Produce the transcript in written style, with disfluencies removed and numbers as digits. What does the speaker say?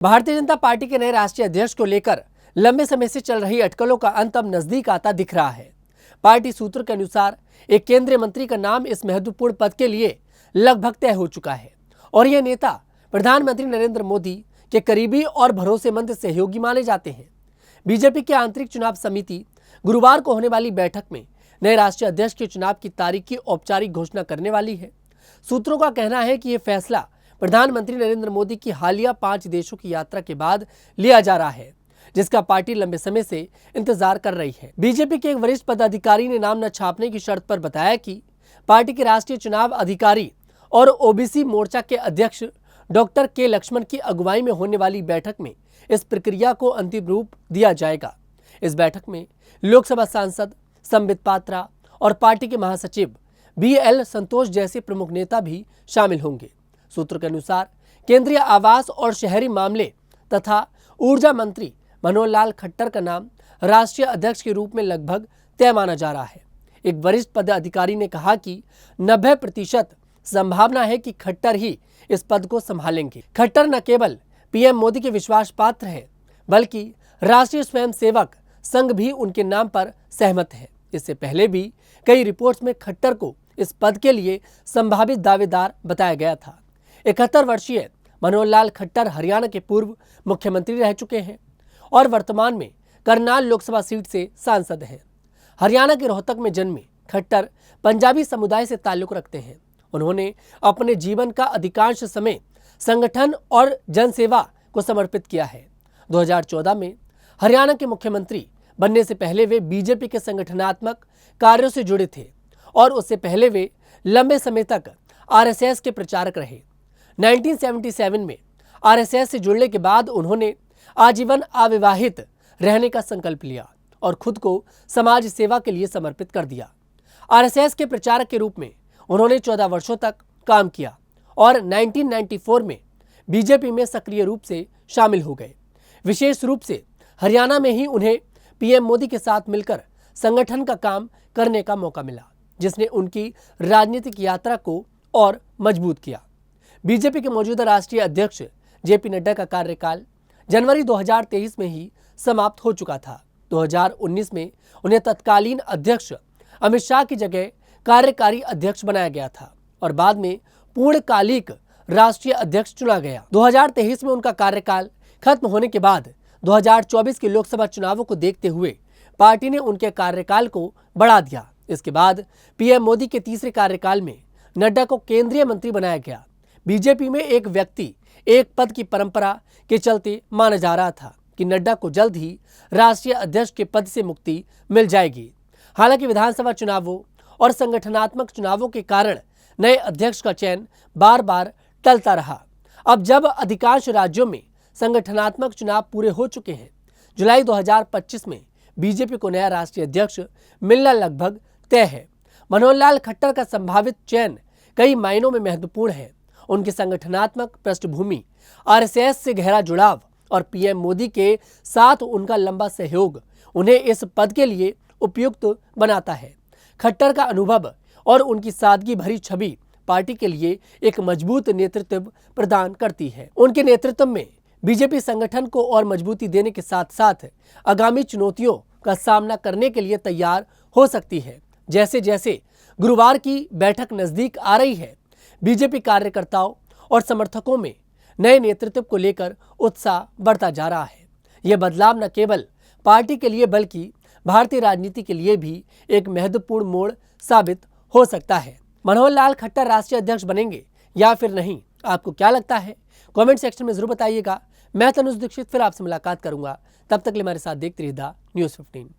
Bharatiya Janata party के नए राष्ट्रीय अध्यक्ष को लेकर लंबे समय से चल रही अटकलों का अंत अब नजदीक आता दिख रहा है। पार्टी सूत्रों के अनुसार एक केंद्रीय मंत्री का नाम इस महत्वपूर्ण पद के लिए लगभग तय हो चुका है और यह नेता प्रधानमंत्री नरेंद्र मोदी के करीबी और भरोसेमंद सहयोगी माने जाते हैं। बीजेपी की आंतरिक चुनाव समिति गुरुवार को होने वाली बैठक में नए राष्ट्रीय अध्यक्ष के चुनाव की तारीख की औपचारिक घोषणा करने वाली है। सूत्रों का कहना है कि यह फैसला प्रधानमंत्री नरेंद्र मोदी की हालिया 5 देशों की यात्रा के बाद लिया जा रहा है, जिसका पार्टी लंबे समय से इंतजार कर रही है। बीजेपी के एक वरिष्ठ पदाधिकारी ने नाम न छापने की शर्त पर बताया कि पार्टी के राष्ट्रीय चुनाव अधिकारी और ओबीसी मोर्चा के अध्यक्ष डॉक्टर के लक्ष्मण की अगुवाई में होने वाली बैठक में इस प्रक्रिया को अंतिम रूप दिया जाएगा। इस बैठक में लोकसभा सांसद संबित पात्रा और पार्टी के महासचिव BL संतोष जैसे प्रमुख नेता भी शामिल होंगे। सूत्रों के अनुसार केंद्रीय आवास और शहरी मामले तथा ऊर्जा मंत्री मनोहर लाल खट्टर का नाम राष्ट्रीय अध्यक्ष के रूप में लगभग तय माना जा रहा है। एक वरिष्ठ पदाधिकारी ने कहा कि 90% संभावना है कि खट्टर ही इस पद को संभालेंगे। खट्टर न केवल पीएम मोदी के विश्वास पात्र है, बल्कि राष्ट्रीय स्वयंसेवक संघ भी उनके नाम पर सहमत है। इससे पहले भी कई रिपोर्ट्स में खट्टर को इस पद के लिए संभावित दावेदार बताया गया था। 71 वर्षीय मनोहर लाल खट्टर हरियाणा के पूर्व मुख्यमंत्री रह चुके हैं और वर्तमान में करनाल लोकसभा सीट से सांसद हैं। हरियाणा के रोहतक में जन्मे खट्टर पंजाबी समुदाय से ताल्लुक रखते हैं। उन्होंने अपने जीवन का अधिकांश समय संगठन और जनसेवा को समर्पित किया है। 2014 में हरियाणा के मुख्यमंत्री बनने से पहले वे बीजेपी के संगठनात्मक कार्यों से जुड़े थे और उससे पहले वे लंबे समय तक RSS के प्रचारक रहे। 1977 में RSS से जुड़ने के बाद उन्होंने आजीवन अविवाहित रहने का संकल्प लिया और खुद को समाज सेवा के लिए समर्पित कर दिया। RSS के प्रचारक के रूप में उन्होंने 14 वर्षों तक काम किया और 1994 में बीजेपी में सक्रिय रूप से शामिल हो गए। विशेष रूप से हरियाणा में ही उन्हें पीएम मोदी के साथ मिलकर संगठन का काम करने का मौका मिला, जिसने उनकी राजनीतिक यात्रा को और मजबूत किया। बीजेपी के मौजूदा राष्ट्रीय अध्यक्ष JP नड्डा का कार्यकाल जनवरी 2023 में ही समाप्त हो चुका था। 2019 में उन्हें तत्कालीन अध्यक्ष अमित शाह की जगह कार्यकारी अध्यक्ष बनाया गया था और बाद में पूर्णकालिक राष्ट्रीय अध्यक्ष चुना गया। 2023 में उनका कार्यकाल खत्म होने के बाद 2024 के लोकसभा चुनावों को देखते हुए पार्टी ने उनके कार्यकाल को बढ़ा दिया। इसके बाद पीएम मोदी के तीसरे कार्यकाल में नड्डा को केंद्रीय मंत्री बनाया गया। बीजेपी में एक व्यक्ति एक पद की परंपरा के चलते माना जा रहा था कि नड्डा को जल्द ही राष्ट्रीय अध्यक्ष के पद से मुक्ति मिल जाएगी। हालांकि विधानसभा चुनावों और संगठनात्मक चुनावों के कारण नए अध्यक्ष का चयन बार बार टलता रहा। अब जब अधिकांश राज्यों में संगठनात्मक चुनाव पूरे हो चुके हैं, जुलाई 2025 में बीजेपी को नया राष्ट्रीय अध्यक्ष मिलना लगभग तय है। मनोहर लाल खट्टर का संभावित चयन कई मायनों में महत्वपूर्ण है। उनकी संगठनात्मक पृष्ठभूमि, RSS से गहरा जुड़ाव और पीएम मोदी के साथ उनका लंबा सहयोग उन्हें इस पद के लिए उपयुक्त बनाता है। खट्टर का अनुभव और उनकी सादगी भरी छवि पार्टी के लिए एक मजबूत नेतृत्व प्रदान करती है। उनके नेतृत्व में बीजेपी संगठन को और मजबूती देने के साथ साथ आगामी चुनौतियों का सामना करने के लिए तैयार हो सकती है। जैसे जैसे गुरुवार की बैठक नजदीक आ रही है, बीजेपी कार्यकर्ताओं और समर्थकों में नए नेतृत्व को लेकर उत्साह बढ़ता जा रहा है। यह बदलाव न केवल पार्टी के लिए बल्कि भारतीय राजनीति के लिए भी एक महत्वपूर्ण मोड़ साबित हो सकता है। मनोहर लाल खट्टर राष्ट्रीय अध्यक्ष बनेंगे या फिर नहीं, आपको क्या लगता है? कमेंट सेक्शन में जरूर बताइएगा। मैं तनुज दीक्षित फिर आपसे मुलाकात करूंगा। तब तक के लिए हमारे साथ देखते रहिए न्यूज़ 15।